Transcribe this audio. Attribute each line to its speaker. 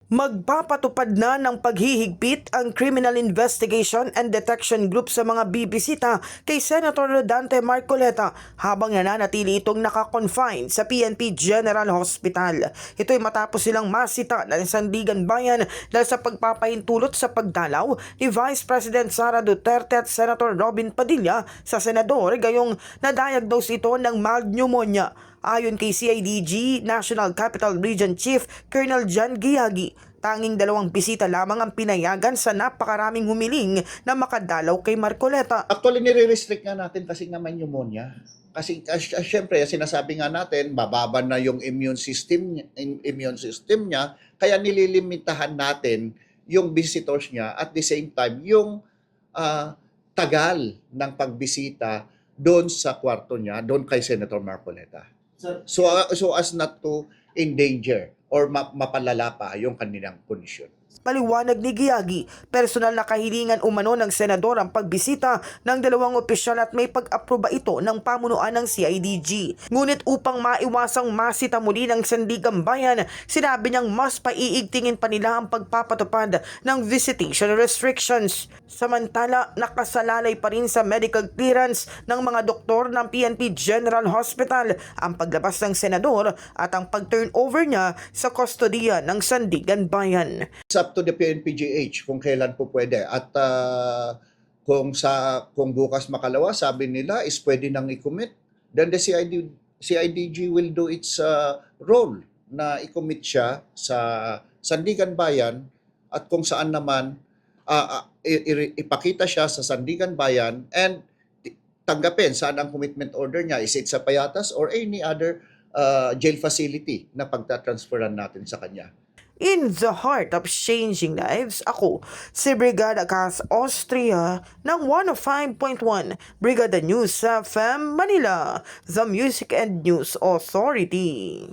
Speaker 1: Magpapatupad na ng paghihigpit ang Criminal Investigation and Detection Group sa mga bibisita kay Senator Rodante Marcoleta habang nananatili itong nakakonfine sa PNP General Hospital. Ito'y matapos silang masita ng Sandigan Bayan dahil sa pagpapahintulot sa pagdalaw ni Vice President Sara Duterte at Senator Robin Padilla sa senador gayong na-diagnose ito ng mild pneumonia. Ayon kay CIDG National Capital Region Chief Colonel John Giagi, tanging 2 bisita lamang ang pinayagan sa napakaraming humiling na makadalaw kay Marcoleta.
Speaker 2: Actually, nire-restrict nga natin kasi nga may pneumonia. Kasi syempre, sinasabi nga natin, bababa na yung immune system niya, kaya nililimitahan natin yung visitors niya at the same time, yung tagal ng pagbisita doon sa kwarto niya, doon kay Senator Marcoleta. So as not to endanger or mapalala pa yung kanilang kondisyon.
Speaker 1: Paliwanag ni Giagi, personal na kahilingan umano ng senador ang pagbisita ng 2 opisyal at may pag-aproba ito ng pamunuan ng CIDG. Ngunit upang maiwasang masita muli ng Sandigan Bayan, sinabi niyang mas paiigtingin pa nila ang pagpapatupad ng visitation restrictions. Samantala, nakasalalay pa rin sa medical clearance ng mga doktor ng PNP General Hospital ang paglabas ng senador at ang pag-turnover niya sa kustodiya ng Sandigan Bayan.
Speaker 2: It's up to the PNPGH kung kailan po pwede. At kung bukas makalawa, sabi nila is pwede nang i-commit, then the CIDG will do its role na i-commit siya sa Sandigan Bayan at kung saan naman ipakita siya sa Sandigan Bayan and tanggapin saan ang commitment order niya. Is it sa Payatas or any other jail facility na pagtatransferan natin sa kanya.
Speaker 1: In the heart of changing lives, ako si Brigada Cas Austria ng 105.1 Brigada News FM Manila, the Music and News Authority.